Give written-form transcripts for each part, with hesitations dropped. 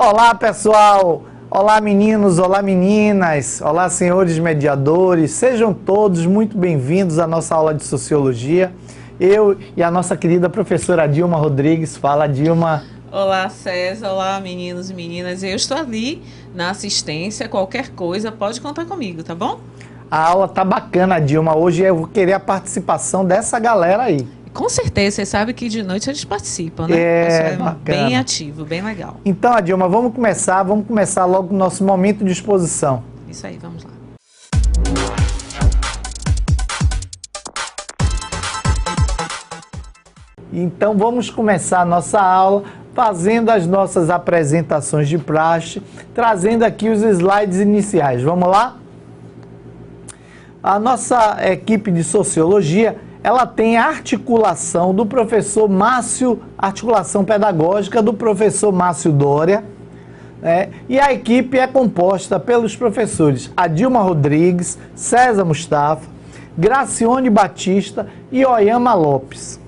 Olá, pessoal! Olá, meninos! Olá, meninas! Olá, senhores mediadores! Sejam todos muito bem-vindos à nossa aula de Sociologia. Eu e a nossa querida professora Dilma Rodrigues. Fala, Dilma! Olá, César. Olá, meninos e meninas. Eu estou ali na assistência. Qualquer coisa, pode contar comigo, tá bom? A aula tá bacana, Dilma. Hoje eu vou querer a participação dessa galera aí. Com certeza, você sabe que de noite eles participam, né? É, Isso bacana. Bem ativo, bem legal. Então, Dilma, vamos começar logo o nosso momento de exposição. Isso aí, vamos lá. Então vamos começar a nossa aula fazendo as nossas apresentações de praxe, trazendo aqui os slides iniciais. Vamos lá? A nossa equipe de Sociologia, ela tem a articulação do professor Márcio, articulação pedagógica do professor Márcio Dória, e a equipe é composta pelos professores Adilma Rodrigues, César Mustafa, Gracione Batista e Oyama Lopes.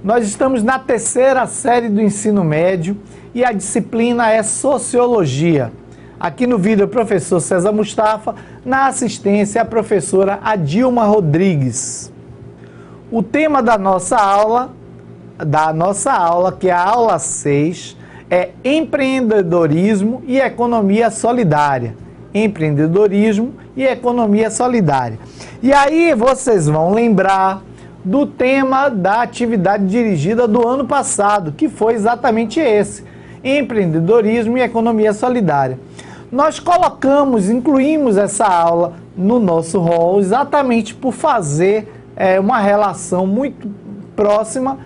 Nós estamos na terceira série do ensino médio e a disciplina é Sociologia. Aqui no vídeo, o professor César Mustafa, na assistência, a professora Adilma Rodrigues. O tema da nossa aula, que é a aula 6, é empreendedorismo e economia solidária. Empreendedorismo e economia solidária. E aí vocês vão lembrar do tema da atividade dirigida do ano passado, que foi exatamente esse, empreendedorismo e economia solidária. Nós incluímos essa aula no nosso rol exatamente por fazer uma relação muito próxima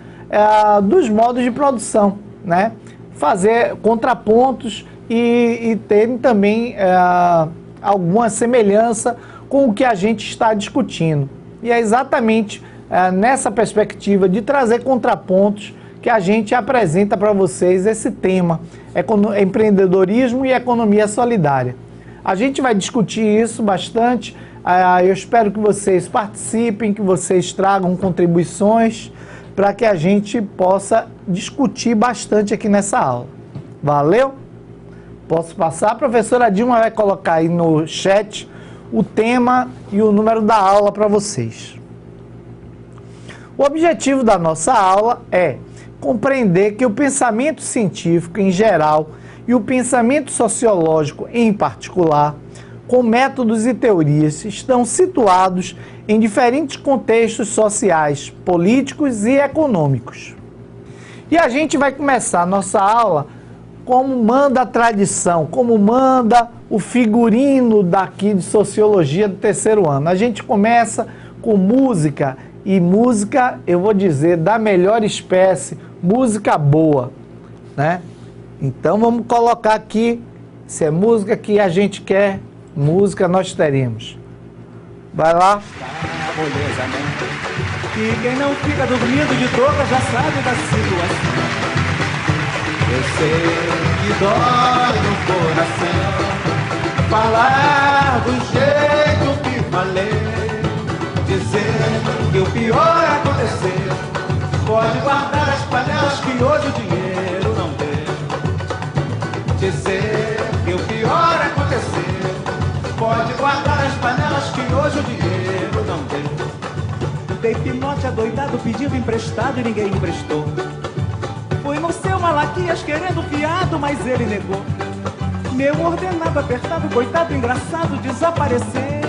dos modos de produção, né? Fazer contrapontos e terem também alguma semelhança com o que a gente está discutindo. E é exatamente nessa perspectiva de trazer contrapontos que a gente apresenta para vocês esse tema, empreendedorismo e economia solidária. A gente vai discutir isso bastante, eu espero que vocês participem, que vocês tragam contribuições para que a gente possa discutir bastante aqui nessa aula. Valeu? Posso passar? A professora Dilma vai colocar aí no chat o tema e o número da aula para vocês. O objetivo da nossa aula é compreender que o pensamento científico em geral e o pensamento sociológico em particular, com métodos e teorias, estão situados em diferentes contextos sociais, políticos e econômicos. E a gente vai começar a nossa aula como manda a tradição, como manda o figurino daqui de Sociologia do terceiro ano. A gente começa com música, e música, eu vou dizer, da melhor espécie, música boa, né? Então vamos colocar aqui, se é música que a gente quer, música nós teremos. Vai lá. Moleza, né? E quem não fica dormindo de toca já sabe da situação. Eu sei que dói no coração falar do jeito que falei, dizer que o pior aconteceu. Pode guardar as panelas que hoje o dinheiro não tem. Dizer que o pior aconteceu. Pode guardar as panelas que hoje o dinheiro não tem. Dei pinote adoidado pedindo emprestado e ninguém emprestou. Fui no seu Malaquias querendo fiado, mas ele negou. Meu ordenado apertado, coitado engraçado, desapareceu.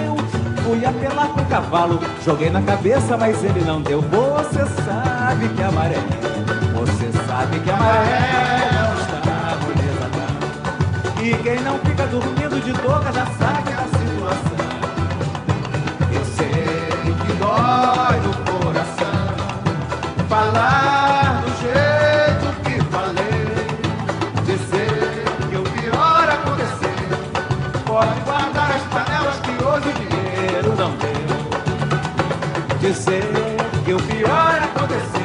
Fui apelar pro cavalo, joguei na cabeça, mas ele não deu. Você sabe que a maré, você sabe que a maré não está moleza não. E quem não fica dormindo de toca já sabe da situação. Eu sei que dói no coração falar do jeito que falei, dizer que o pior aconteceu. Pode guardar as panelas que hoje o dinheiro não deu. Dizer que o pior aconteceu.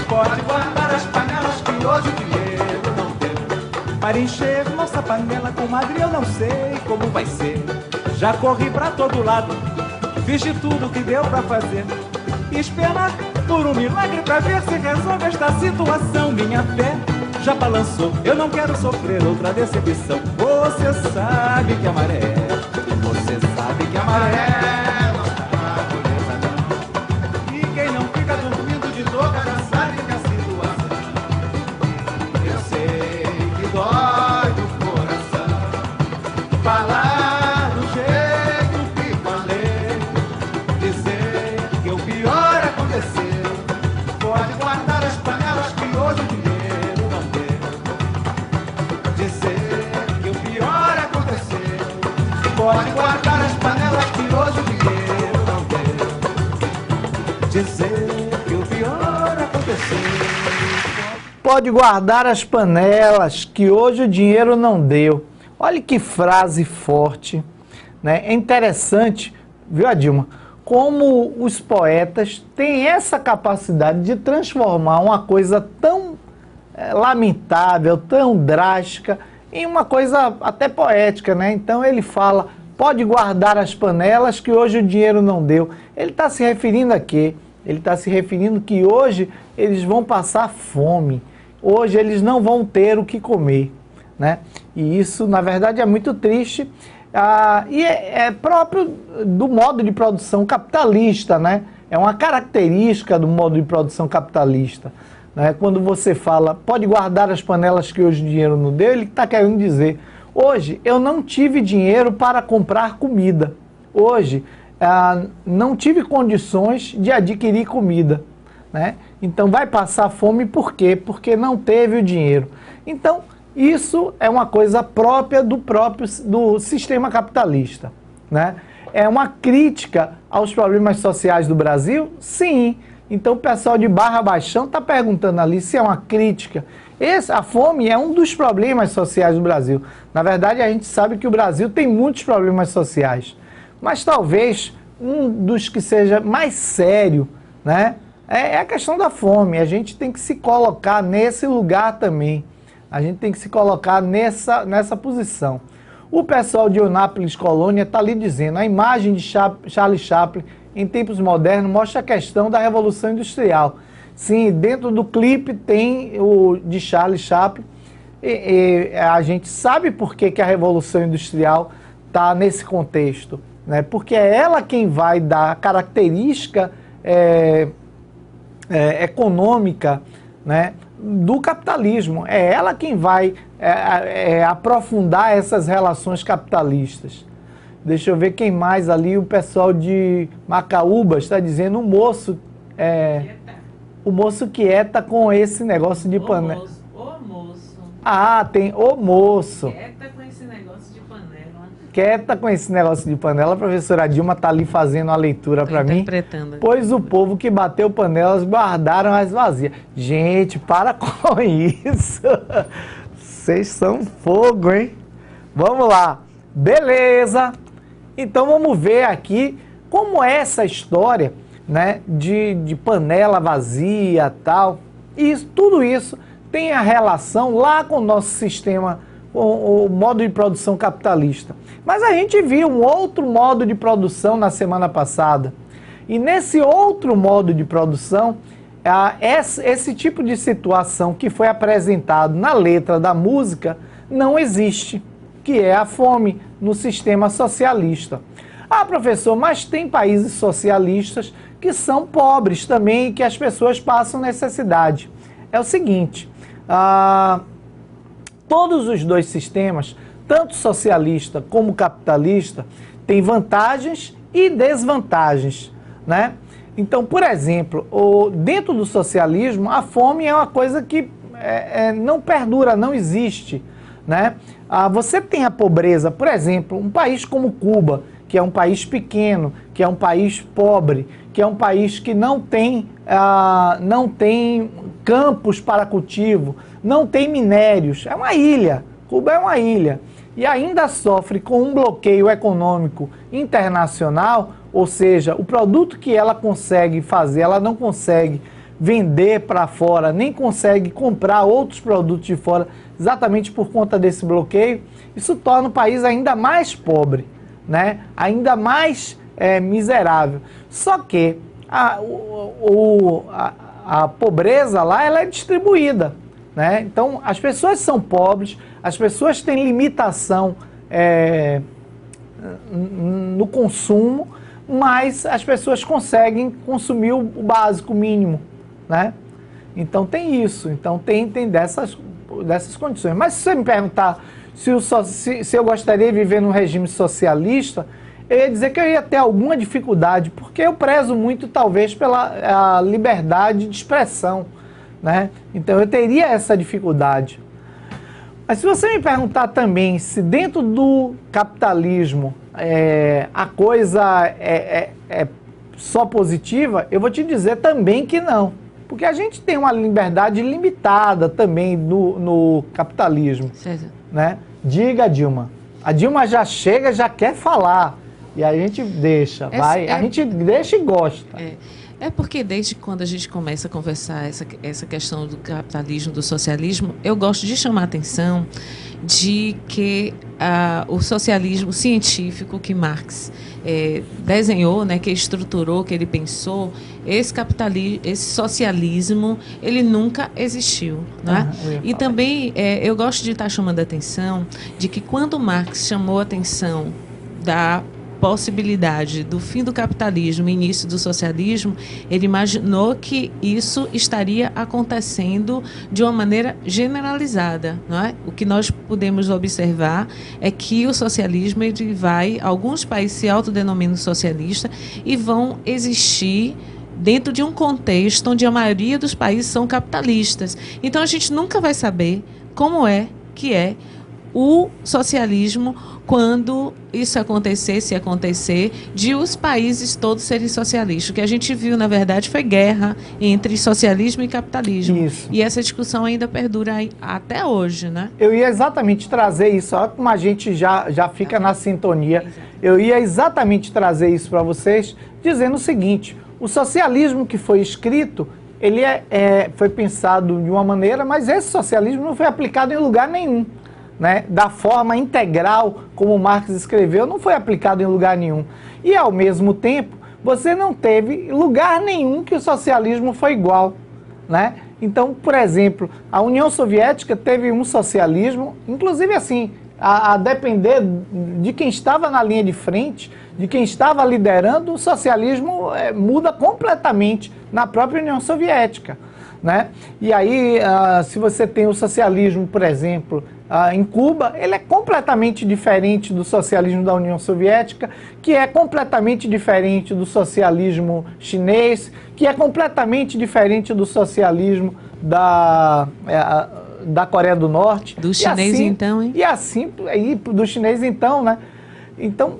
Pode guardar as panelas que hoje o dinheiro não deu. Para encher nossa panela com madre eu não sei como vai ser. Já corri pra todo lado, fiz de tudo que deu pra fazer. E esperar por um milagre pra ver se resolve esta situação. Minha fé já balançou. Eu não quero sofrer outra decepção. Você sabe que a maré, você sabe que a maré não tá moleza não. E quem não fica dormindo de touca já sabe que a situação, eu sei que dói no coração. Falar do jeito que falei, dizer que o pior aconteceu. Pode guardar as panelas que hoje o dinheiro não deu. Dizer que o pior aconteceu. Pode guardar as panelas que hoje o dinheiro não deu. Dizer que o pior aconteceu. Pode guardar as panelas que hoje o dinheiro não deu. Olha que frase forte, né? É interessante, viu, Adilma, como os poetas têm essa capacidade de transformar uma coisa tão lamentável, tão drástica, em uma coisa até poética, né? Então ele fala, pode guardar as panelas que hoje o dinheiro não deu. Ele está se referindo a quê? Ele está se referindo que hoje eles vão passar fome, hoje eles não vão ter o que comer, né? E isso, na verdade, é muito triste. E é próprio do modo de produção capitalista, né? É uma característica do modo de produção capitalista, né? Quando você fala, pode guardar as panelas que hoje o dinheiro não deu, ele está querendo dizer, hoje eu não tive dinheiro para comprar comida, hoje não tive condições de adquirir comida, né? Então vai passar fome por quê? Porque não teve o dinheiro. Então, isso é uma coisa própria do sistema capitalista, né? É uma crítica aos problemas sociais do Brasil? Sim. Então o pessoal de Barra Baixão está perguntando ali se é uma crítica. A fome é um dos problemas sociais do Brasil. Na verdade, a gente sabe que o Brasil tem muitos problemas sociais. Mas talvez um dos que seja mais sério, né, é a questão da fome. A gente tem que se colocar nesse lugar também. A gente tem que se colocar nessa posição. O pessoal de Eunápolis Colônia está ali dizendo, a imagem de Charlie Chaplin em tempos modernos mostra a questão da Revolução Industrial. Sim, dentro do clipe tem o de Charlie Chaplin. A gente sabe por que a Revolução Industrial está nesse contexto, né? Porque é ela quem vai dar a característica econômica, né, do capitalismo. É ela quem vai aprofundar essas relações capitalistas. Deixa eu ver quem mais ali, o pessoal de Macaúba está dizendo, o moço quieta com esse negócio de panela. O moço. Ah, tem o moço. Quieta com esse negócio de panela. Quieta com esse negócio de panela. A professora Dilma está ali fazendo a leitura para mim. Pois o povo que bateu panelas guardaram as vazias. Gente, para com isso. Vocês são fogo, hein? Vamos lá. Beleza. Então vamos ver aqui como é essa história, né, de panela vazia e tal. E tudo isso tem a relação lá com o nosso sistema, o modo de produção capitalista. Mas a gente viu um outro modo de produção na semana passada. E nesse outro modo de produção, esse tipo de situação que foi apresentado na letra da música não existe, que é a fome no sistema socialista. Ah, professor, mas tem países socialistas que são pobres também e que as pessoas passam necessidade. É o seguinte, todos os dois sistemas, tanto socialista como capitalista, têm vantagens e desvantagens, né? Então, por exemplo, dentro do socialismo, a fome é uma coisa que não perdura, não existe, né? Você tem a pobreza, por exemplo, um país como Cuba, que é um país pequeno, que é um país pobre, que é um país que não tem campos para cultivo, não tem minérios, é uma ilha, Cuba é uma ilha, e ainda sofre com um bloqueio econômico internacional, ou seja, o produto que ela consegue fazer, ela não consegue vender para fora, nem consegue comprar outros produtos de fora, exatamente por conta desse bloqueio. Isso torna o país ainda mais pobre, né? Ainda mais miserável. Só que a pobreza lá ela é distribuída. né? Então, as pessoas são pobres, as pessoas têm limitação no consumo, mas as pessoas conseguem consumir o básico, mínimo, né? Então tem isso, então tem dessas condições. Mas se você me perguntar se eu gostaria de viver num regime socialista, eu ia dizer que eu ia ter alguma dificuldade, porque eu prezo muito, talvez, pela a liberdade de expressão, né? Então eu teria essa dificuldade. Mas se você me perguntar também se dentro do capitalismo a coisa é só positiva, eu vou te dizer também que não. Porque a gente tem uma liberdade limitada também no capitalismo. César. Né? Diga, Dilma. A Dilma já chega, já quer falar. E a gente deixa, a gente deixa e gosta. É porque desde quando a gente começa a conversar essa questão do capitalismo, do socialismo, eu gosto de chamar a atenção de que o socialismo científico que Marx desenhou, né, que estruturou, que ele pensou, esse socialismo, ele nunca existiu. Né? E também eu gosto de estar chamando a atenção de que quando Marx chamou a atenção da possibilidade do fim do capitalismo e início do socialismo, ele imaginou que isso estaria acontecendo de uma maneira generalizada. Não é? O que nós podemos observar é que o socialismo, alguns países se autodenominam socialistas e vão existir dentro de um contexto onde a maioria dos países são capitalistas. Então a gente nunca vai saber como que é o socialismo quando isso se acontecer, de os países todos serem socialistas. O que a gente viu, na verdade, foi guerra entre socialismo e capitalismo. Isso. E essa discussão ainda perdura até hoje, né? Eu ia exatamente trazer isso, olha como a gente já fica na sintonia. Eu ia exatamente trazer isso para vocês, dizendo o seguinte: o socialismo que foi escrito, ele foi pensado de uma maneira, mas esse socialismo não foi aplicado em lugar nenhum. Né, da forma integral, como Marx escreveu, não foi aplicado em lugar nenhum. E, ao mesmo tempo, você não teve lugar nenhum que o socialismo foi igual. Né? Então, por exemplo, a União Soviética teve um socialismo, inclusive assim, a depender de quem estava na linha de frente, de quem estava liderando, o socialismo muda completamente na própria União Soviética. Né? E aí, se você tem o socialismo, por exemplo, em Cuba, ele é completamente diferente do socialismo da União Soviética, que é completamente diferente do socialismo chinês, que é completamente diferente do socialismo da Coreia do Norte. Do chinês, assim, então, hein? E assim, do chinês, então, né? Então,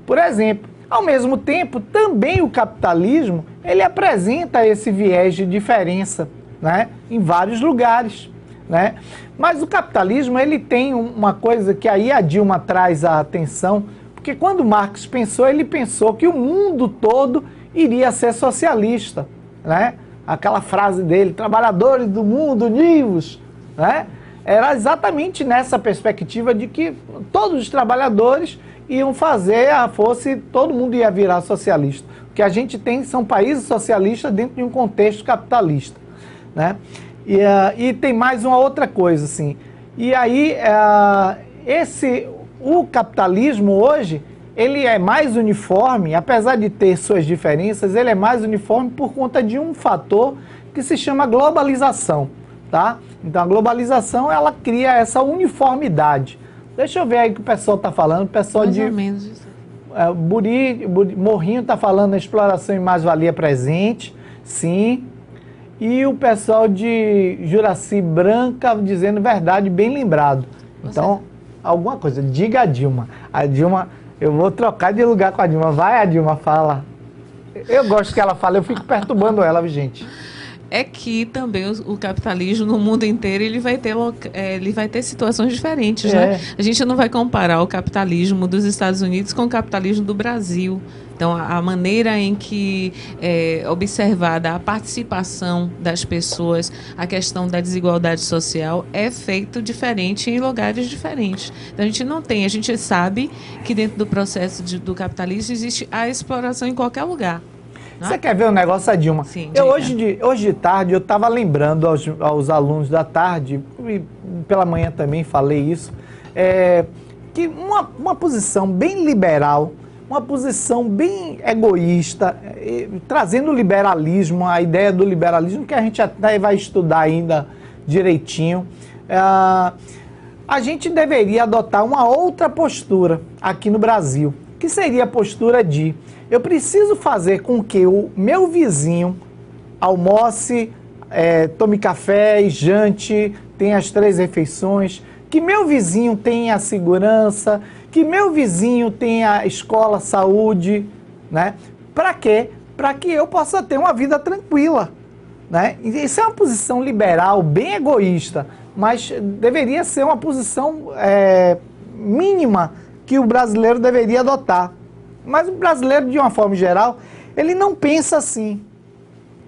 por exemplo, ao mesmo tempo, também o capitalismo, ele apresenta esse viés de diferença, né, em vários lugares, né? Mas o capitalismo, ele tem uma coisa que aí a Dilma traz a atenção, porque quando Marx pensou, ele pensou que o mundo todo iria ser socialista, né? Aquela frase dele, trabalhadores do mundo, univos, né? Era exatamente nessa perspectiva de que todos os trabalhadores iam fazer todo mundo ia virar socialista. O que a gente tem são países socialistas dentro de um contexto capitalista, né? E tem mais uma outra coisa, assim. E aí, o capitalismo hoje, ele é mais uniforme, apesar de ter suas diferenças, ele é mais uniforme por conta de um fator que se chama globalização, tá? Então, a globalização, ela cria essa uniformidade. Deixa eu ver aí o que o pessoal está falando. O pessoal mais ou menos isso. Morrinho está falando na exploração e mais-valia presente, sim. E o pessoal de Juraci Branca dizendo verdade, bem lembrado. Então, alguma coisa, diga a Dilma. A Dilma, eu vou trocar de lugar com a Dilma. Vai, a Dilma, fala. Eu gosto que ela fala, eu fico perturbando ela, gente. É que também o capitalismo no mundo inteiro ele vai ter situações diferentes, né? A gente não vai comparar o capitalismo dos Estados Unidos com o capitalismo do Brasil. Então, a maneira em que é observada a participação das pessoas, a questão da desigualdade social é feito diferente em lugares diferentes. Então, a gente sabe que dentro do processo do capitalismo existe a exploração em qualquer lugar. Não Você é? quer ver um negócio, Dilma? Sim, Hoje de tarde, eu estava lembrando aos alunos da tarde, e pela manhã também falei isso, que uma posição bem liberal, uma posição bem egoísta, trazendo o liberalismo, a ideia do liberalismo, que a gente até vai estudar ainda direitinho, a gente deveria adotar uma outra postura aqui no Brasil, que seria a postura de: eu preciso fazer com que o meu vizinho almoce, tome café e jante, tenha as 3 refeições, que meu vizinho tenha segurança, que meu vizinho tenha escola, saúde, né? Para quê? Para que eu possa ter uma vida tranquila, né? Isso é uma posição liberal, bem egoísta, mas deveria ser uma posição mínima que o brasileiro deveria adotar. Mas o brasileiro, de uma forma geral, ele não pensa assim,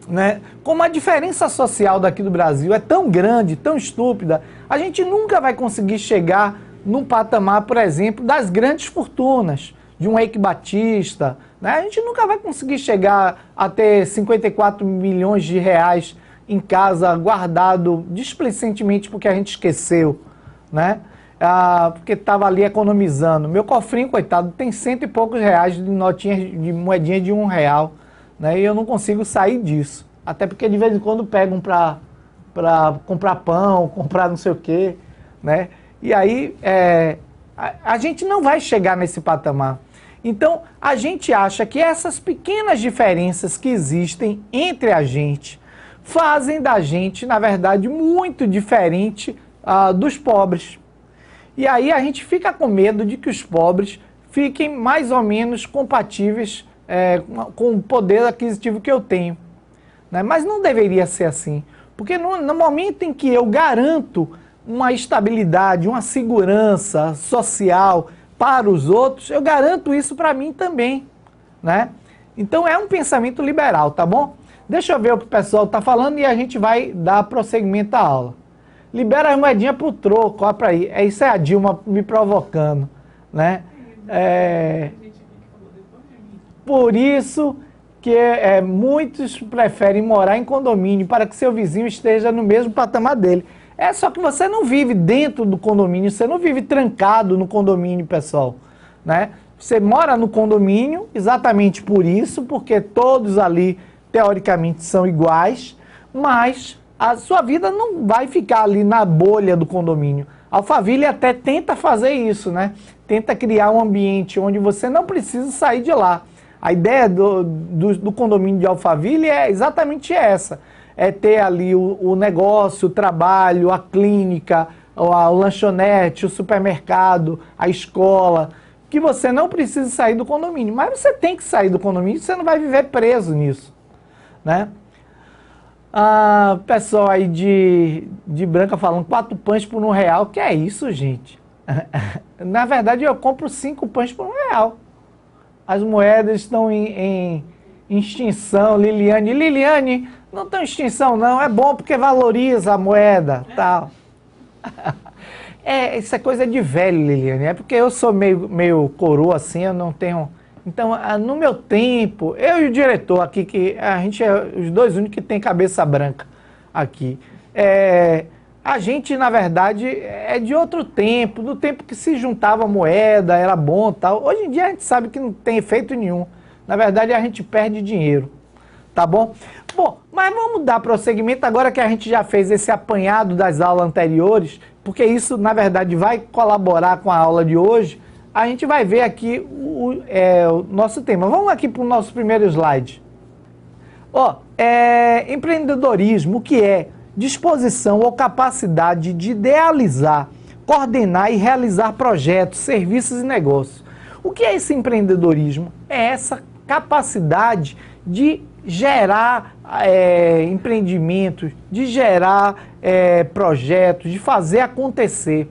né? Como a diferença social daqui do Brasil é tão grande, tão estúpida, a gente nunca vai conseguir chegar num patamar, por exemplo, das grandes fortunas, de um Eike Batista, né? A gente nunca vai conseguir chegar a ter 54 milhões de reais em casa guardado displicentemente porque a gente esqueceu, né? Porque estava ali economizando. Meu cofrinho, coitado, tem 100 e poucos reais de notinhas, de moedinha de R$1, né? E eu não consigo sair disso. Até porque de vez em quando pegam para comprar pão, comprar não sei o quê, né? E aí a gente não vai chegar nesse patamar. Então a gente acha que essas pequenas diferenças que existem entre a gente fazem da gente, na verdade, muito diferente dos pobres. E aí a gente fica com medo de que os pobres fiquem mais ou menos compatíveis com o poder aquisitivo que eu tenho, né? Mas não deveria ser assim, porque no momento em que eu garanto uma estabilidade, uma segurança social para os outros, eu garanto isso para mim também, né? Então é um pensamento liberal, tá bom? Deixa eu ver o que o pessoal está falando e a gente vai dar prosseguimento à aula. Libera as moedinhas pro troco, olha para aí. Isso é a Dilma me provocando, né? Por isso que muitos preferem morar em condomínio para que seu vizinho esteja no mesmo patamar dele. Só que você não vive dentro do condomínio, você não vive trancado no condomínio, pessoal, né? Você mora no condomínio exatamente por isso, porque todos ali, teoricamente, são iguais, mas a sua vida não vai ficar ali na bolha do condomínio. A Alphaville até tenta fazer isso, né? Tenta criar um ambiente onde você não precisa sair de lá. A ideia do condomínio de Alphaville é exatamente essa. É ter ali o negócio, o trabalho, a clínica, a lanchonete, o supermercado, a escola, que você não precisa sair do condomínio. Mas você tem que sair do condomínio, você não vai viver preso nisso, né? Pessoal aí de Branca falando 4 pães por R$1. Que é isso, gente? Na verdade, eu compro 5 pães por R$1. As moedas estão em extinção, Liliane, não estão em extinção não, é bom porque valoriza a moeda, tal. Isso é coisa de velho, Liliane, é porque eu sou meio coroa assim, eu não tenho... Então, no meu tempo, eu e o diretor aqui, que a gente é os dois únicos que tem cabeça branca aqui, a gente, na verdade, é de outro tempo, do tempo que se juntava moeda, era bom e tal. Hoje em dia a gente sabe que não tem efeito nenhum. Na verdade, a gente perde dinheiro, tá bom? Bom, mas vamos dar prosseguimento agora que a gente já fez esse apanhado das aulas anteriores, porque isso, na verdade, vai colaborar com a aula de hoje. A gente vai ver aqui o nosso tema. Vamos aqui para o nosso primeiro slide. Empreendedorismo, o que é? Disposição ou capacidade de idealizar, coordenar e realizar projetos, serviços e negócios. O que é esse empreendedorismo? É essa capacidade de gerar empreendimentos, de gerar projetos, de fazer acontecer.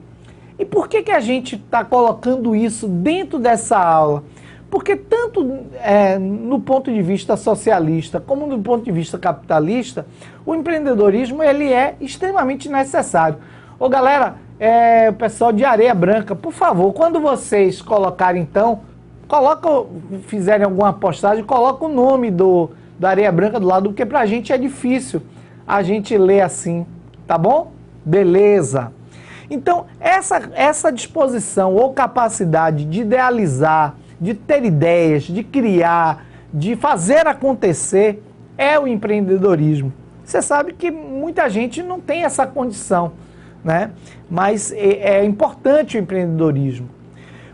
E por que a gente está colocando isso dentro dessa aula? Porque tanto no ponto de vista socialista como no ponto de vista capitalista, o empreendedorismo ele é extremamente necessário. Galera, pessoal de Areia Branca, por favor, quando vocês colocarem então, fizerem alguma postagem, coloca o nome do Areia Branca do lado, porque pra gente é difícil a gente ler assim, tá bom? Beleza. Então, essa disposição ou capacidade de idealizar, de ter ideias, de criar, de fazer acontecer, é o empreendedorismo. Você sabe que muita gente não tem essa condição, né? Mas é importante o empreendedorismo.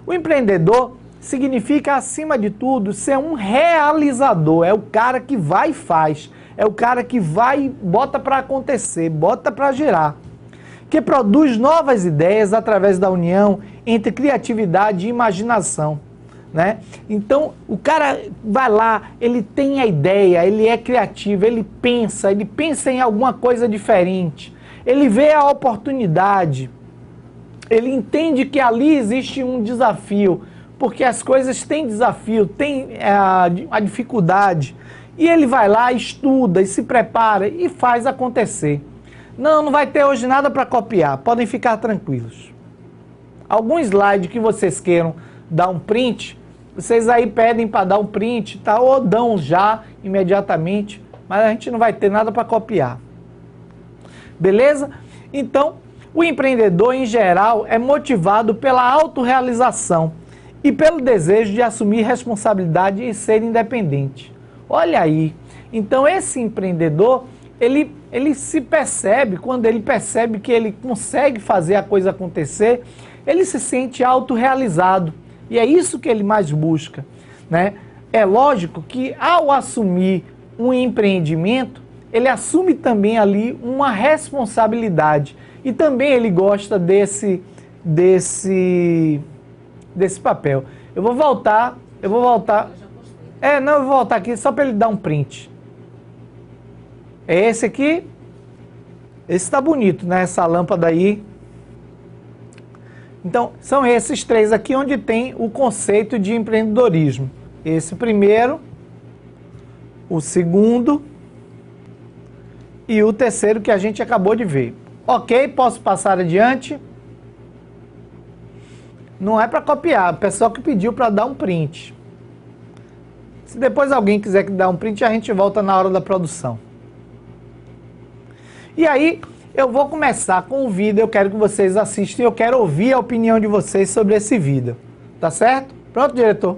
O empreendedor significa, acima de tudo, ser um realizador. É o cara que vai e faz. É o cara que vai e bota para acontecer, bota para gerar. Que produz novas ideias através da união entre criatividade e imaginação, né? Então, o cara vai lá, ele tem a ideia, ele é criativo, ele pensa em alguma coisa diferente, ele vê a oportunidade, ele entende que ali existe um desafio, porque as coisas têm desafio, tem a dificuldade, e ele vai lá, estuda e se prepara e faz acontecer. Não vai ter hoje nada para copiar, podem ficar tranquilos. Algum slide que vocês queiram dar um print, vocês aí pedem para dar um print, tá? Ou dão já imediatamente, mas a gente não vai ter nada para copiar. Beleza? Então, o empreendedor em geral é motivado pela autorrealização e pelo desejo de assumir responsabilidade e ser independente. Olha aí, então esse empreendedor, ele se percebe, quando ele percebe que ele consegue fazer a coisa acontecer, ele se sente autorrealizado. E é isso que ele mais busca, né? É lógico que ao assumir um empreendimento, ele assume também ali uma responsabilidade. E também ele gosta desse papel. Eu vou voltar. Eu vou voltar aqui só para ele dar um print. É esse aqui. Esse tá bonito, né? Essa lâmpada aí. Então, são esses três aqui onde tem o conceito de empreendedorismo. Esse primeiro, o segundo e o terceiro que a gente acabou de ver. Ok, posso passar adiante? Não é para copiar, o pessoal que pediu para dar um print. Se depois alguém quiser que dar um print, a gente volta na hora da produção. E aí, eu vou começar com o vídeo, eu quero que vocês assistam, eu quero ouvir a opinião de vocês sobre esse vídeo. Tá certo? Pronto, diretor?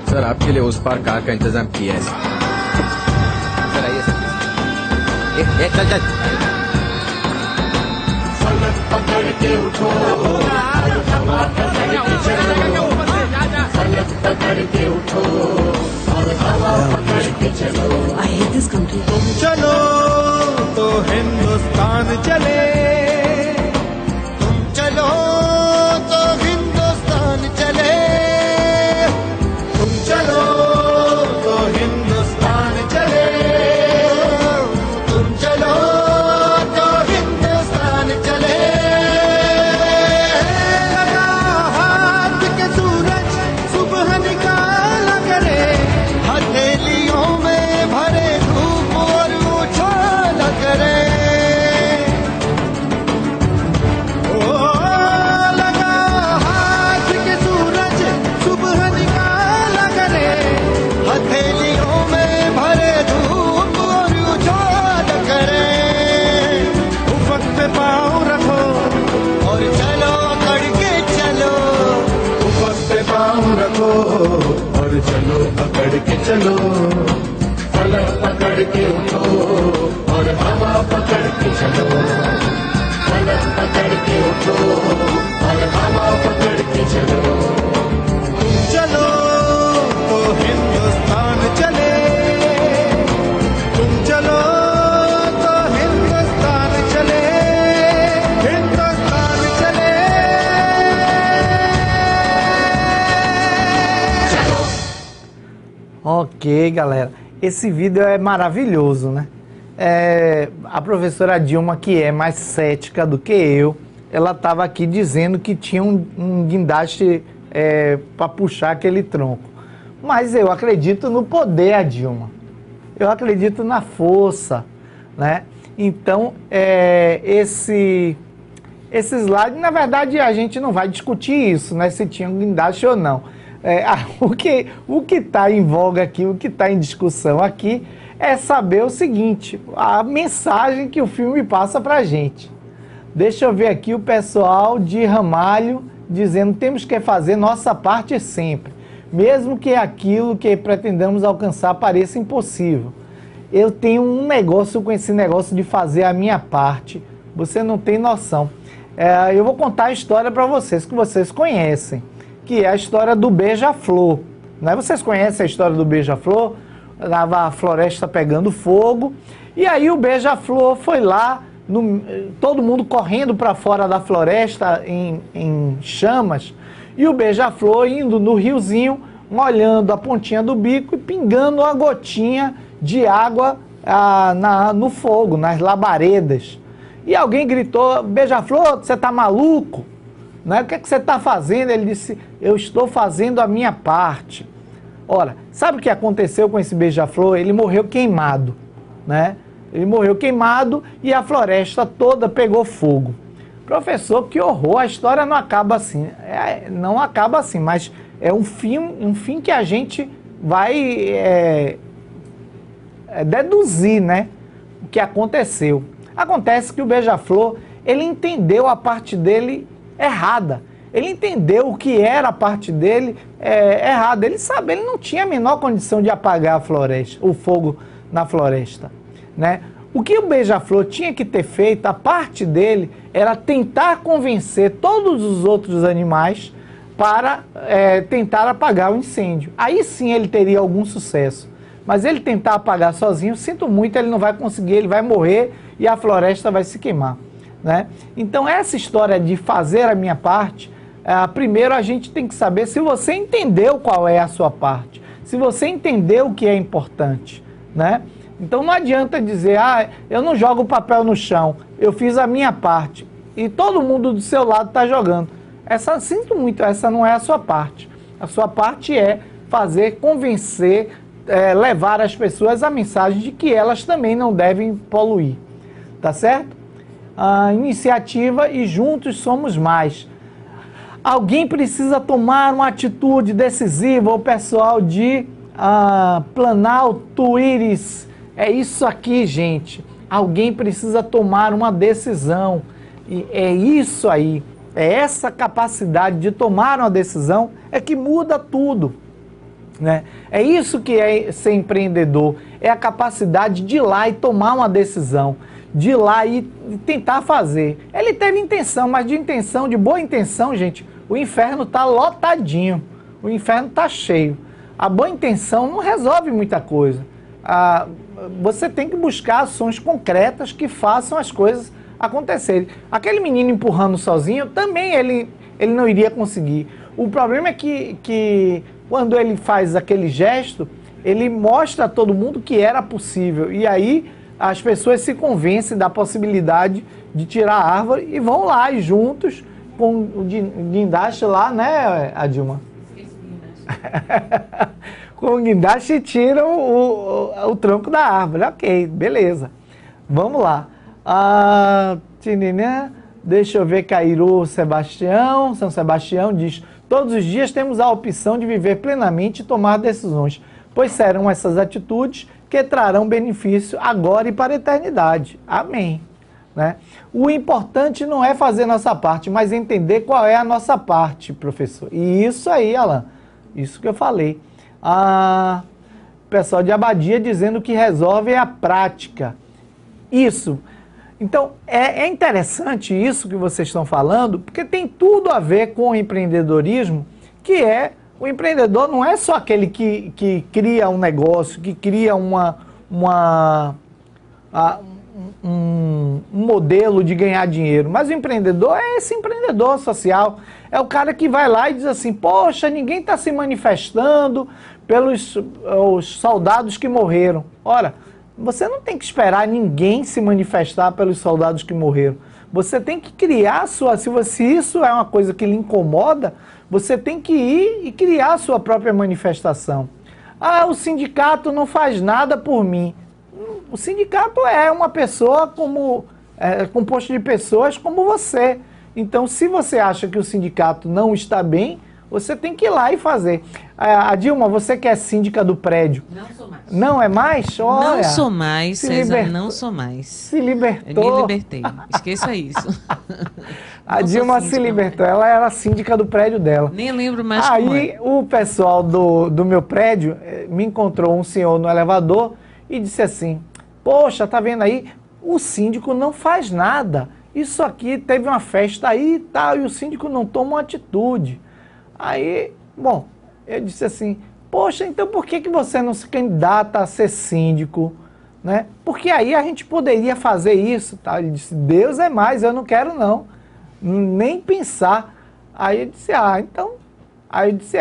Sir आपके लिए उस पार कार का इंतजाम किया है सर आइए सर चल चल I hate this country. चलो तो हिंदुस्तान चले तुम चलो तो हिंदुस्तान चले तुम चलो तो हिंदुस्तान चले तुम चलो तो हिंदुस्तान चले लगा हाथ के सूरज सुबह निकाला करे हथेलियों में भरे धूप और उछाला करे ओ लगा हाथ के सूरज सुबह निकाला करे हथेलियों में भरे धूप और उछाला करे उफक पे पाँव रखो और चलो अकड़ के चलो उफक पे पाँव रखो और चलो अकड़ के चलो फलक पकड़ के उठो और हवा पकड़ के चलो फलक पकड़ के उठो और हवा पकड़ के चलो तुम चलो तो हिंदुस्तान चले तुम चलो तो हिंदुस्तान चले हिंदुस्तान चले Ok, galera. Esse vídeo é maravilhoso, né? A professora Dilma, que é mais cética do que eu, ela estava aqui dizendo que tinha um guindaste para puxar aquele tronco. Mas eu acredito no poder, a Dilma. Eu acredito na força, né? Então, esse slide, na verdade, a gente não vai discutir isso, né? Se tinha um guindaste ou não. O que está em voga aqui, o que está em discussão aqui, é saber o seguinte, a mensagem que o filme passa para a gente. Deixa eu ver aqui o pessoal de Ramalho dizendo que temos que fazer nossa parte sempre, mesmo que aquilo que pretendamos alcançar pareça impossível. Eu tenho um negócio com esse negócio de fazer a minha parte, você não tem noção. Eu vou contar a história para vocês, que vocês conhecem, que é a história do beija-flor. Né? Vocês conhecem a história do beija-flor? A floresta pegando fogo, e aí o beija-flor foi lá, todo mundo correndo para fora da floresta em chamas, e o beija-flor indo no riozinho, molhando a pontinha do bico e pingando uma gotinha de água no fogo, nas labaredas. E alguém gritou: beija-flor, você tá maluco? Né? O que é que você está fazendo? Ele disse: eu estou fazendo a minha parte. Ora, sabe o que aconteceu com esse beija-flor? Ele morreu queimado, né? Ele morreu queimado e a floresta toda pegou fogo. Professor, que horror, a história não acaba assim. Não acaba assim, mas é um fim que a gente vai deduzir, né? O que aconteceu. Acontece que o beija-flor, ele entendeu a parte dele errada. Ele entendeu o que era a parte dele errada. Ele sabe, ele não tinha a menor condição de apagar a floresta, o fogo na floresta, né? O que o beija-flor tinha que ter feito, a parte dele, era tentar convencer todos os outros animais para tentar apagar o incêndio. Aí sim ele teria algum sucesso. Mas ele tentar apagar sozinho, sinto muito, ele não vai conseguir, ele vai morrer e a floresta vai se queimar, né? Então essa história de fazer a minha parte, primeiro a gente tem que saber se você entendeu qual é a sua parte, se você entendeu o que é importante, né? Então não adianta dizer: eu não jogo o papel no chão, eu fiz a minha parte e todo mundo do seu lado está jogando. Sinto muito, essa não é a sua parte. A sua parte é fazer, convencer, levar às pessoas a mensagem de que elas também não devem poluir, tá certo? A iniciativa e juntos somos mais. Alguém precisa tomar uma atitude decisiva, o pessoal de Planalto Íris. É isso aqui, gente. Alguém precisa tomar uma decisão. E é isso aí. É essa capacidade de tomar uma decisão que muda tudo, né? É isso que é ser empreendedor. É a capacidade de ir lá e tomar uma decisão. De ir lá e tentar fazer. Ele teve intenção, mas de boa intenção, gente, o inferno está lotadinho. O inferno está cheio. A boa intenção não resolve muita coisa. Você tem que buscar ações concretas que façam as coisas acontecerem. Aquele menino empurrando sozinho, também ele não iria conseguir. O problema é que quando ele faz aquele gesto, ele mostra a todo mundo que era possível. E aí as pessoas se convencem da possibilidade de tirar a árvore e vão lá e juntos com o guindaste lá, né, Adilma? Com o guindaste tiram o tronco da árvore. Ok, beleza. Vamos lá. Deixa eu ver, Cairu São Sebastião diz: todos os dias temos a opção de viver plenamente e tomar decisões, pois serão essas atitudes que trarão benefício agora e para a eternidade. Amém. Né? O importante não é fazer nossa parte, mas entender qual é a nossa parte, professor. E isso aí, Alan, isso que eu falei. Pessoal de Abadia dizendo que resolve é a prática. Isso. Então, é interessante isso que vocês estão falando, porque tem tudo a ver com o empreendedorismo, que o empreendedor não é só aquele que cria um negócio, que cria um modelo de ganhar dinheiro, mas o empreendedor é esse empreendedor social, é o cara que vai lá e diz assim: poxa, ninguém está se manifestando pelos os soldados que morreram. Ora, você não tem que esperar ninguém se manifestar pelos soldados que morreram. Você tem que criar a sua... Se isso é uma coisa que lhe incomoda, você tem que ir e criar a sua própria manifestação. O sindicato não faz nada por mim. O sindicato é uma pessoa composto de pessoas como você. Então, se você acha que o sindicato não está bem, você tem que ir lá e fazer. A Dilma, você que é síndica do prédio. Não sou mais. Não é mais? Olha, Não sou mais, César, não sou mais. Se libertou. Me libertei, esqueça isso. A Dilma se libertou, ela era síndica do prédio dela. Nem lembro mais como Aí é. o pessoal do meu prédio me encontrou um senhor no elevador e disse assim, poxa, tá vendo aí? O síndico não faz nada. Isso aqui teve uma festa aí e tal, e o síndico não toma uma atitude. Aí, bom, eu disse assim, poxa, então por que você não se candidata a ser síndico? Né? Porque aí a gente poderia fazer isso. Tá? Ele disse, Deus é mais, eu não quero não, nem pensar. Aí eu disse,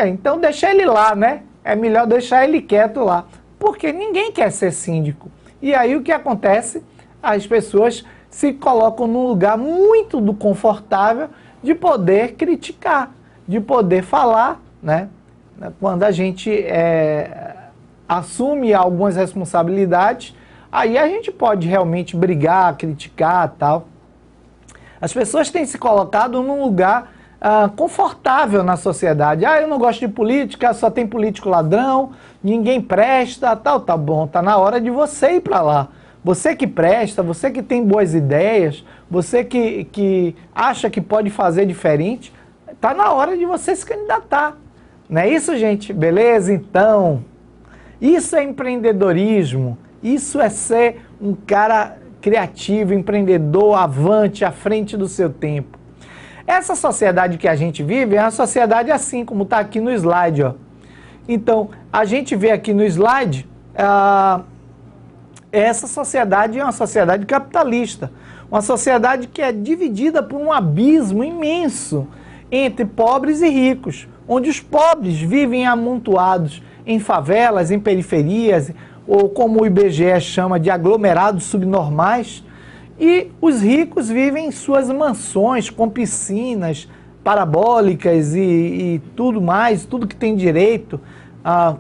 então deixa ele lá, né? É melhor deixar ele quieto lá. Porque ninguém quer ser síndico. E aí o que acontece? As pessoas se colocam num lugar muito confortável de poder criticar, de poder falar, né? Quando a gente assume algumas responsabilidades, aí a gente pode realmente brigar, criticar e tal. As pessoas têm se colocado num lugar confortável na sociedade. Eu não gosto de política, só tem político ladrão, ninguém presta, tal, tá bom, tá na hora de você ir para lá. Você que presta, você que tem boas ideias, você que acha que pode fazer diferente, tá na hora de você se candidatar. Não é isso, gente? Beleza? Então, isso é empreendedorismo, isso é ser um cara criativo, empreendedor, avante, à frente do seu tempo. Essa sociedade que a gente vive é uma sociedade assim, como está aqui no slide, ó. Então, a gente vê aqui no slide, essa sociedade é uma sociedade capitalista, uma sociedade que é dividida por um abismo imenso entre pobres e ricos, onde os pobres vivem amontoados em favelas, em periferias, ou como o IBGE chama de aglomerados subnormais, e os ricos vivem em suas mansões com piscinas parabólicas e tudo mais, tudo que tem direito,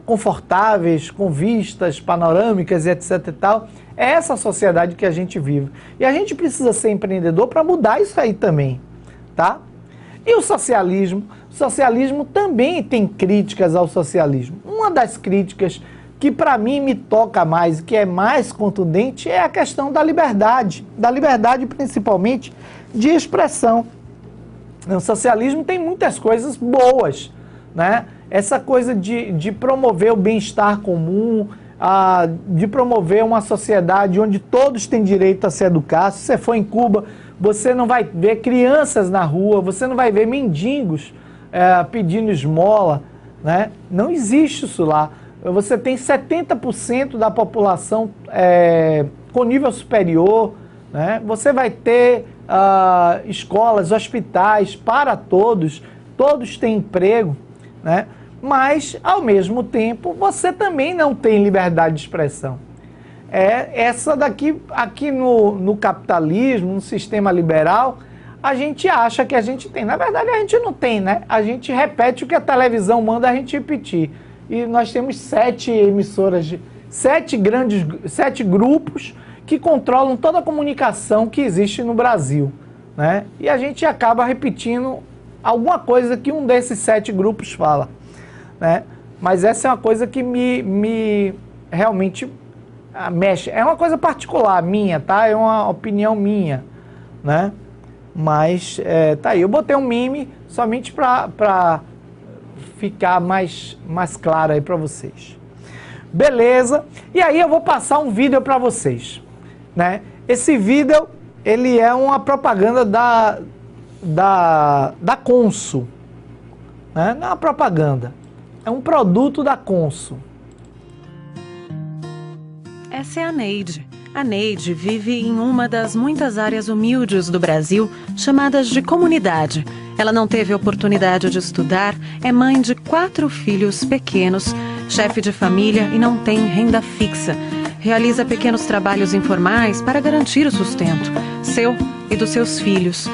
confortáveis, com vistas panorâmicas e etc e tal. É essa sociedade que a gente vive. E a gente precisa ser empreendedor para mudar isso aí também, tá? E o socialismo também tem críticas ao socialismo. Uma das críticas que para mim me toca mais, que é mais contundente, é a questão da liberdade principalmente de expressão. O socialismo tem muitas coisas boas, né? Essa coisa de promover o bem-estar comum, de promover uma sociedade onde todos têm direito a se educar. Se você for em Cuba, você não vai ver crianças na rua, você não vai ver mendigos pedindo esmola, né? Não existe isso lá. Você tem 70% da população com nível superior, né? Você vai ter escolas, hospitais para todos, todos têm emprego, né? Mas, ao mesmo tempo, você também não tem liberdade de expressão. Essa daqui, aqui no capitalismo, no sistema liberal, a gente acha que a gente tem. Na verdade, a gente não tem, né? A gente repete o que a televisão manda a gente repetir. E nós temos 7 emissoras, 7 grupos que controlam toda a comunicação que existe no Brasil, né? E a gente acaba repetindo alguma coisa que um desses 7 grupos fala, né? Mas essa é uma coisa que me realmente mexe. É uma coisa particular minha, tá? É uma opinião minha, né? Mas tá aí. Eu botei um meme somente para ficar mais claro aí para vocês. Beleza? E aí eu vou passar um vídeo para vocês, né? Esse vídeo, ele é uma propaganda da Consul, né? Não é uma propaganda, é um produto da Consul. Essa é a Neide. A Neide vive em uma das muitas áreas humildes do Brasil, chamadas de comunidade. Ela não teve oportunidade de estudar, é mãe de 4 filhos pequenos, chefe de família e não tem renda fixa. Realiza pequenos trabalhos informais para garantir o sustento, seu e dos seus filhos.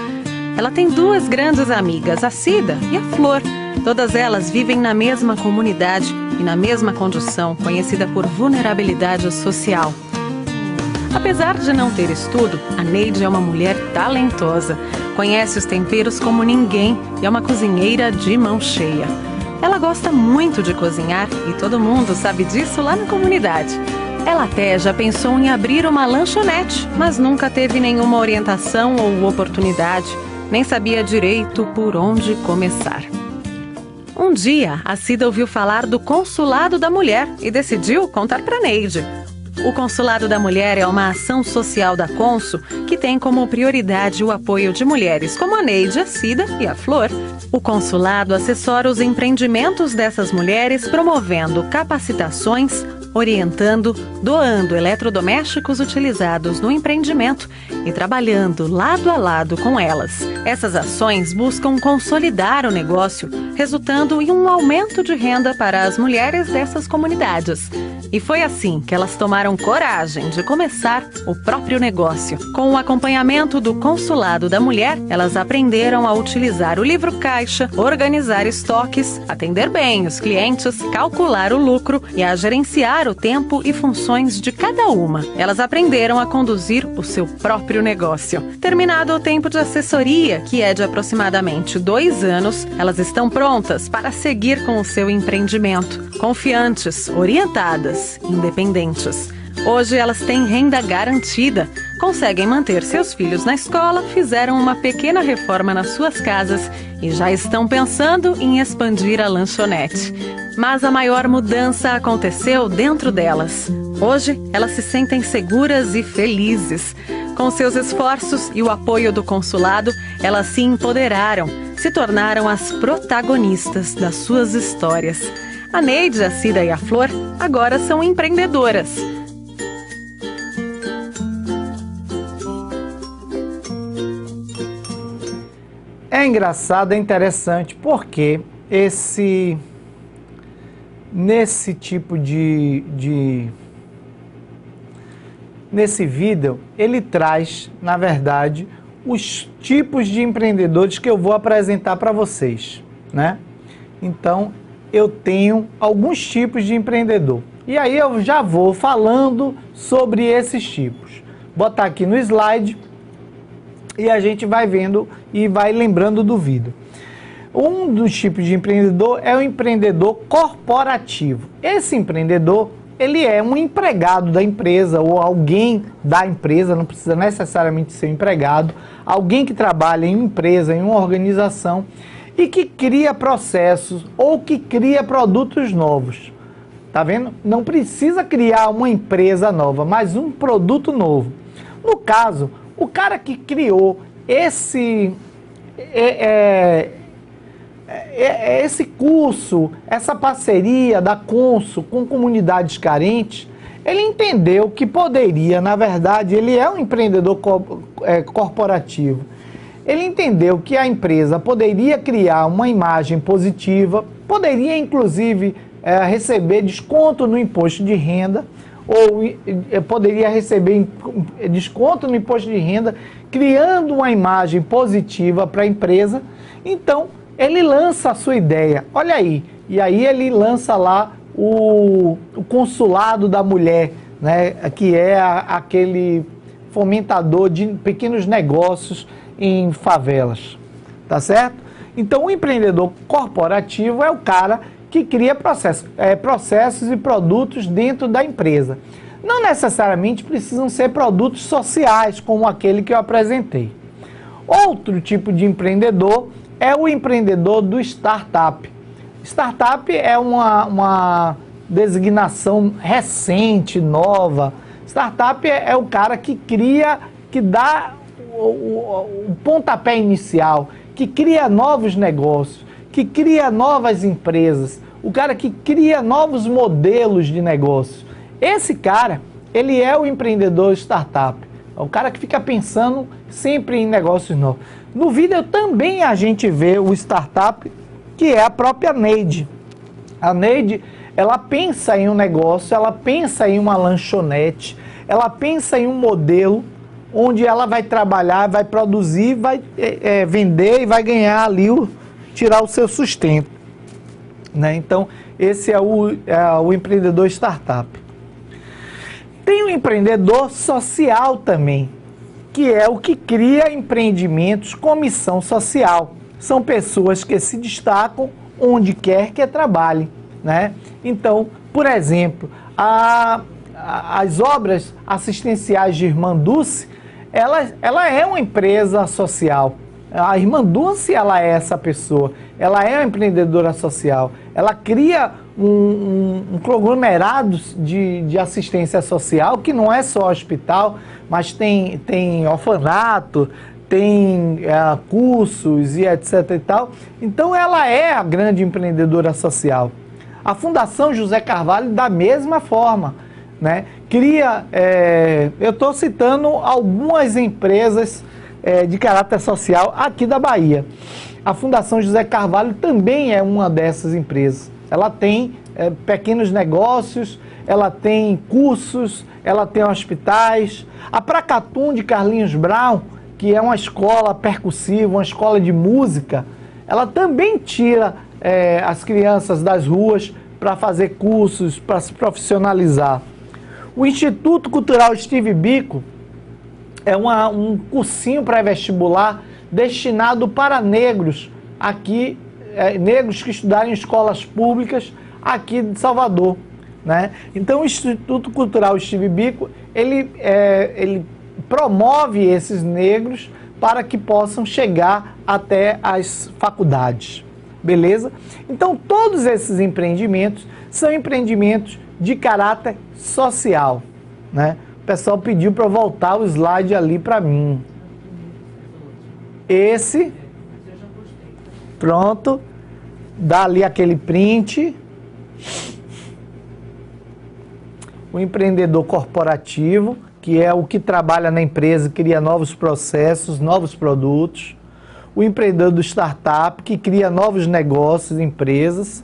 Ela tem 2 grandes amigas, a Cida e a Flor. Todas elas vivem na mesma comunidade e na mesma condição, conhecida por vulnerabilidade social. Apesar de não ter estudo, a Neide é uma mulher talentosa. Conhece os temperos como ninguém e é uma cozinheira de mão cheia. Ela gosta muito de cozinhar e todo mundo sabe disso lá na comunidade. Ela até já pensou em abrir uma lanchonete, mas nunca teve nenhuma orientação ou oportunidade, nem sabia direito por onde começar. Um dia, a Cida ouviu falar do Consulado da Mulher e decidiu contar para Neide. O Consulado da Mulher é uma ação social da Consul que tem como prioridade o apoio de mulheres como a Neide, a Cida e a Flor. O consulado assessora os empreendimentos dessas mulheres, promovendo capacitações, orientando, doando eletrodomésticos utilizados no empreendimento e trabalhando lado a lado com elas. Essas ações buscam consolidar o negócio, resultando em um aumento de renda para as mulheres dessas comunidades. E foi assim que elas tomaram coragem de começar o próprio negócio. Com o acompanhamento do Consulado da Mulher, elas aprenderam a utilizar o livro caixa, organizar estoques, atender bem os clientes, calcular o lucro e a gerenciar o tempo e funções de cada uma. Elas aprenderam a conduzir o seu próprio negócio. Terminado o tempo de assessoria, que é de aproximadamente 2 anos, elas estão prontas para seguir com o seu empreendimento. Confiantes, orientadas, independentes. Hoje elas têm renda garantida, conseguem manter seus filhos na escola, fizeram uma pequena reforma nas suas casas e já estão pensando em expandir a lanchonete. Mas a maior mudança aconteceu dentro delas. Hoje elas se sentem seguras e felizes. Com seus esforços e o apoio do consulado, elas se empoderaram, se tornaram as protagonistas das suas histórias. A Neide, a Cida e a Flor agora são empreendedoras. É engraçado, é interessante, porque nesse tipo nesse vídeo, ele traz, na verdade, os tipos de empreendedores que eu vou apresentar para vocês, né? Então, eu tenho alguns tipos de empreendedor. E aí eu já vou falando sobre esses tipos. Botar aqui no slide e a gente vai vendo e vai lembrando do vídeo. Um dos tipos de empreendedor é o empreendedor corporativo. Esse empreendedor, ele é um empregado da empresa ou alguém da empresa, não precisa necessariamente ser um empregado, alguém que trabalha em uma empresa, em uma organização e que cria processos ou que cria produtos novos. Tá vendo? Não precisa criar uma empresa nova, mas um produto novo. No caso, o cara que criou esse curso, essa parceria da Consul com comunidades carentes, ele entendeu que poderia, na verdade, ele é um empreendedor corporativo. Ele entendeu que a empresa poderia criar uma imagem positiva, poderia inclusive receber desconto no imposto de renda, ou poderia receber desconto no imposto de renda, criando uma imagem positiva para a empresa. Então, ele lança a sua ideia, olha aí, e aí ele lança lá o Consulado da Mulher, né, que é aquele fomentador de pequenos negócios em favelas, tá certo? Então, o empreendedor corporativo é o cara que cria processos e produtos dentro da empresa. Não necessariamente precisam ser produtos sociais, como aquele que eu apresentei. Outro tipo de empreendedor é o empreendedor do startup. Startup é uma designação recente, nova. Startup é o cara que cria, que dá o pontapé inicial, que cria novos negócios, que cria novas empresas, o cara que cria novos modelos de negócio. Esse cara, ele é o empreendedor startup, é o cara que fica pensando sempre em negócios novos. No vídeo também a gente vê o startup, que é a própria Neide. A Neide, ela pensa em um negócio, ela pensa em uma lanchonete, ela pensa em um modelo onde ela vai trabalhar, vai produzir, vai vender e vai ganhar ali, tirar o seu sustento, né? Então, esse é o empreendedor startup. Tem o empreendedor social também, que é o que cria empreendimentos com missão social. São pessoas que se destacam onde quer que trabalhem, né? Então, por exemplo, as obras assistenciais de Irmã Dulce, ela é uma empresa social. A Irmã Dulce, ela é essa pessoa, ela é uma empreendedora social, ela cria um conglomerado de assistência social, que não é só hospital, mas tem orfanato, tem cursos e etc e tal. Então ela é a grande empreendedora social. A Fundação José Carvalho, da mesma forma, né? Cria, eu estou citando algumas empresas de caráter social aqui da Bahia. A Fundação José Carvalho também é uma dessas empresas. Ela tem pequenos negócios, ela tem cursos, ela tem hospitais. A Pracatum de Carlinhos Brown, que é uma escola percussiva, uma escola de música, ela também tira as crianças das ruas para fazer cursos, para se profissionalizar. O Instituto Cultural Steve Biko é um cursinho pré-vestibular destinado para negros aqui, negros que estudaram em escolas públicas aqui de Salvador, né? Então o Instituto Cultural Steve Biko, ele promove esses negros para que possam chegar até as faculdades, beleza? Então todos esses empreendimentos são empreendimentos de caráter social, né? O pessoal pediu para eu voltar o slide ali para mim. Esse, pronto, dá ali aquele print. O empreendedor corporativo, que é o que trabalha na empresa, cria novos processos, novos produtos. O empreendedor do startup, que cria novos negócios, empresas.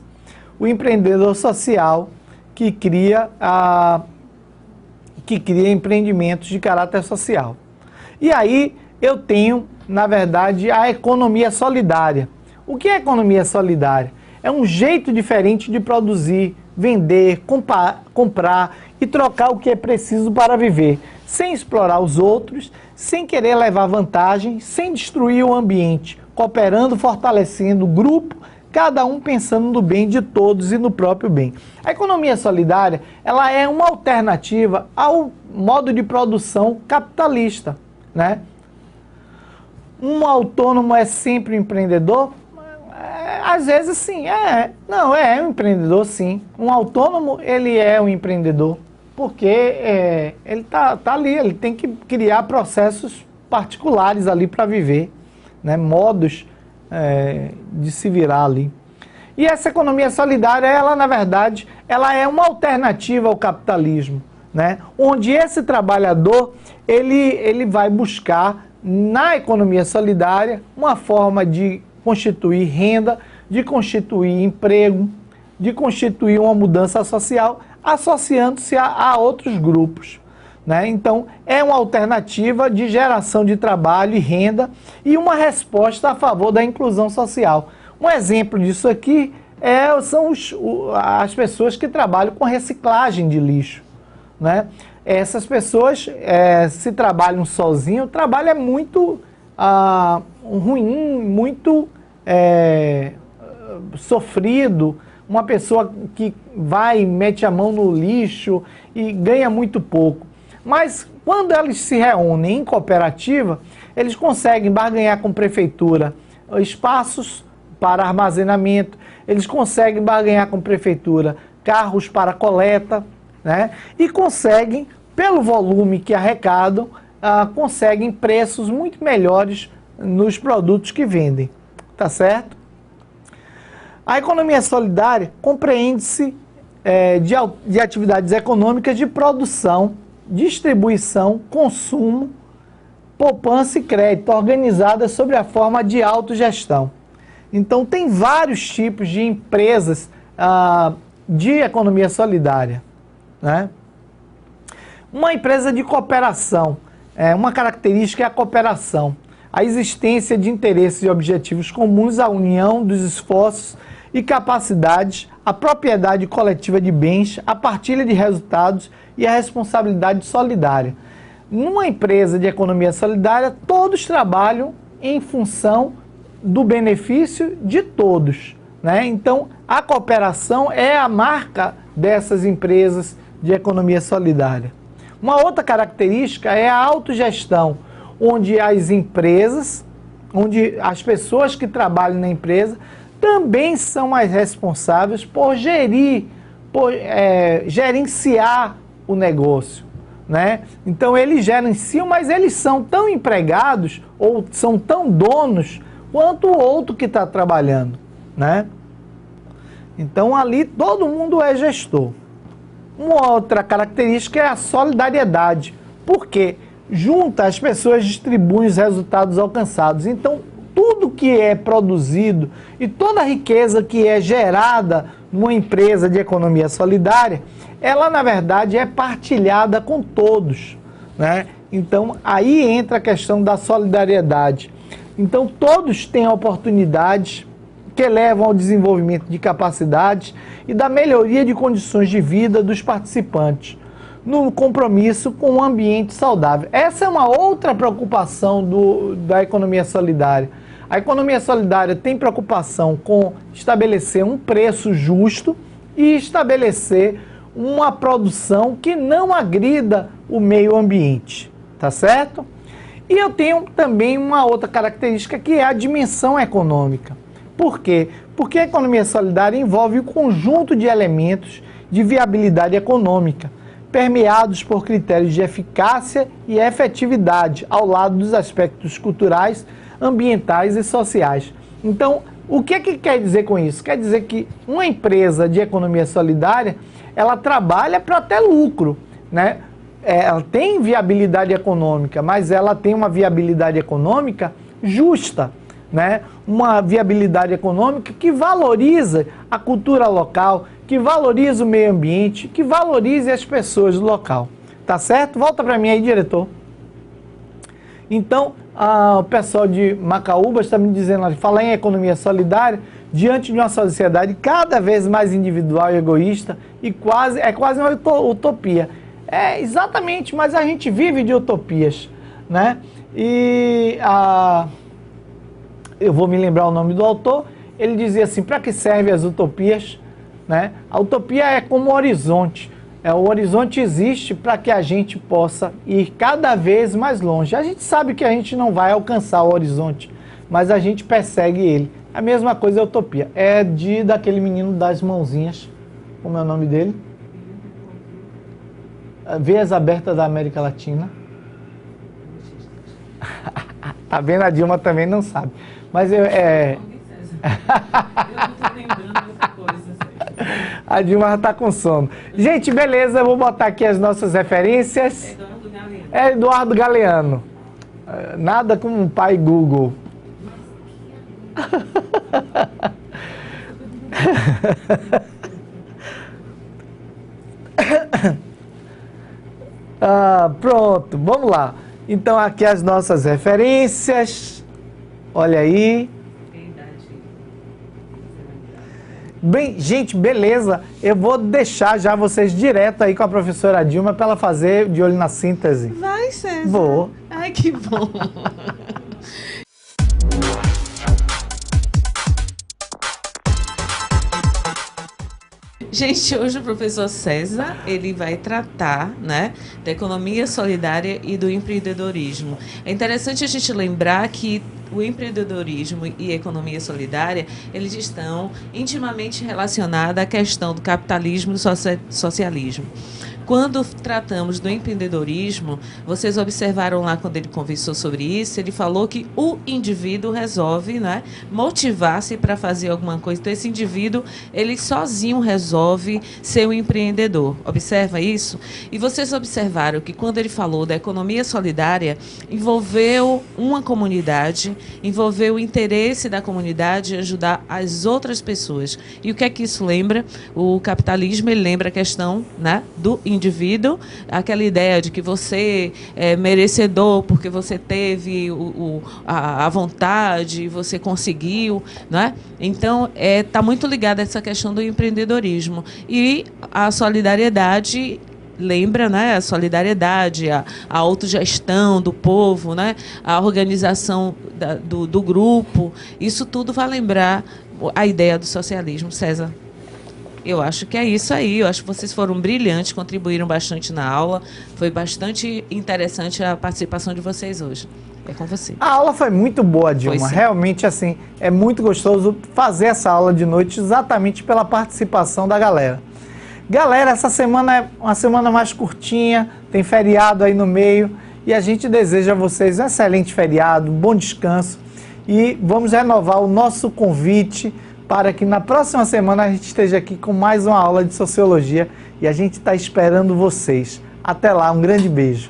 O empreendedor social, que cria empreendimentos de caráter social. E aí eu tenho, na verdade, a economia solidária. O que é economia solidária? É um jeito diferente de produzir, vender, comprar e trocar o que é preciso para viver, sem explorar os outros, sem querer levar vantagem, sem destruir o ambiente, cooperando, fortalecendo o grupo, cada um pensando no bem de todos e no próprio bem. A economia solidária, ela é uma alternativa ao modo de produção capitalista, né? Um autônomo é sempre um empreendedor? Às vezes sim, não, é um empreendedor sim. Um autônomo, ele é um empreendedor, porque ele tá ali, ele tem que criar processos particulares ali para viver, né? Modos de se virar ali. E essa economia solidária, ela na verdade, ela é uma alternativa ao capitalismo, né? Onde esse trabalhador, ele vai buscar na economia solidária uma forma de constituir renda, de constituir emprego, de constituir uma mudança social, associando-se a outros grupos, né? Então, é uma alternativa de geração de trabalho e renda e uma resposta a favor da inclusão social. Um exemplo disso aqui são as pessoas que trabalham com reciclagem de lixo, né? Essas pessoas, se trabalham sozinho, o trabalho é muito ruim, muito sofrido. Uma pessoa que vai e mete a mão no lixo e ganha muito pouco. Mas quando eles se reúnem em cooperativa, eles conseguem barganhar com a prefeitura espaços para armazenamento, eles conseguem barganhar com a prefeitura carros para coleta, né? E conseguem, pelo volume que arrecadam, conseguem preços muito melhores nos produtos que vendem, tá certo? A economia solidária compreende-se de atividades econômicas de produção, distribuição, consumo, poupança e crédito, organizadas sob a forma de autogestão. Então, tem vários tipos de empresas de economia solidária, né? Uma empresa de cooperação, uma característica é a cooperação. A existência de interesses e objetivos comuns, a união dos esforços e capacidades, a propriedade coletiva de bens, a partilha de resultados e a responsabilidade solidária. Numa empresa de economia solidária, todos trabalham em função do benefício de todos, né? Então, a cooperação é a marca dessas empresas de economia solidária. Uma outra característica é a autogestão, onde as empresas, onde as pessoas que trabalham na empresa também são mais responsáveis por gerenciar o negócio, né? Então eles gerenciam, mas eles são tão empregados ou são tão donos quanto o outro que está trabalhando, né? Então ali todo mundo é gestor. Uma outra característica é a solidariedade, porque junto as pessoas distribuem os resultados alcançados. Então tudo que é produzido e toda a riqueza que é gerada numa empresa de economia solidária, ela na verdade é partilhada com todos, né? Então aí entra a questão da solidariedade. Então todos têm oportunidades que levam ao desenvolvimento de capacidades e da melhoria de condições de vida dos participantes, no compromisso com um ambiente saudável. Essa é uma outra preocupação da economia solidária. A economia solidária tem preocupação com estabelecer um preço justo e estabelecer uma produção que não agrida o meio ambiente, tá certo? E eu tenho também uma outra característica que é a dimensão econômica. Por quê? Porque a economia solidária envolve um conjunto de elementos de viabilidade econômica, permeados por critérios de eficácia e efetividade, ao lado dos aspectos culturais, ambientais e sociais. Então, o que quer dizer com isso? Quer dizer que uma empresa de economia solidária, ela trabalha para ter lucro, né? Ela tem viabilidade econômica, mas ela tem uma viabilidade econômica justa, né? Uma viabilidade econômica que valoriza a cultura local, que valoriza o meio ambiente, que valorize as pessoas do local. Tá certo? Volta para mim aí, diretor. Então, o pessoal de Macaúba está me dizendo, falar em economia solidária, diante de uma sociedade cada vez mais individual e egoísta, e quase uma utopia. É, exatamente, mas a gente vive de utopias, né? E eu vou me lembrar o nome do autor, ele dizia assim, para que servem as utopias? Né? A utopia é como um horizonte. O horizonte existe para que a gente possa ir cada vez mais longe. A gente sabe que a gente não vai alcançar o horizonte, mas a gente persegue ele. A mesma coisa é a utopia. É daquele menino das mãozinhas, como é o nome dele? Veias Abertas da América Latina. Tá vendo? A Dilma também não sabe. Mas eu não tô lembrando outra coisa. A Dilma já está com sono. Gente, beleza, eu vou botar aqui as nossas referências. É Eduardo Galeano. Nada como um pai Google. Pronto, vamos lá. Então aqui as nossas referências. Olha aí. Bem, gente, beleza. Eu vou deixar já vocês direto aí com a professora Dilma para ela fazer de olho na síntese. Vai, César. Vou. Ai, que bom. Gente, hoje o professor César, ele vai tratar, né, da economia solidária e do empreendedorismo. É interessante a gente lembrar que o empreendedorismo e a economia solidária, eles estão intimamente relacionados à questão do capitalismo e do socialismo. Quando tratamos do empreendedorismo, vocês observaram lá quando ele conversou sobre isso, ele falou que o indivíduo resolve, né, motivar-se para fazer alguma coisa. Então, esse indivíduo, ele sozinho resolve ser um empreendedor. Observa isso? E vocês observaram que quando ele falou da economia solidária, envolveu uma comunidade, envolveu o interesse da comunidade em ajudar as outras pessoas. E o que é que isso lembra? O capitalismo, ele lembra a questão, né, do indivíduo. indivíduo, aquela ideia de que você é merecedor porque você teve a vontade, você conseguiu, né? Então, está muito ligada a essa questão do empreendedorismo. E a solidariedade lembra, né, a solidariedade, a autogestão do povo, né, a organização do grupo. Isso tudo vai lembrar a ideia do socialismo, César. Eu acho que é isso aí. Eu acho que vocês foram brilhantes, contribuíram bastante na aula. Foi bastante interessante a participação de vocês hoje. É com você. A aula foi muito boa, Dilma. Realmente, assim, é muito gostoso fazer essa aula de noite exatamente pela participação da galera. Galera, essa semana é uma semana mais curtinha, tem feriado aí no meio e a gente deseja a vocês um excelente feriado, bom descanso e vamos renovar o nosso convite para que na próxima semana a gente esteja aqui com mais uma aula de Sociologia e a gente está esperando vocês. Até lá, um grande beijo.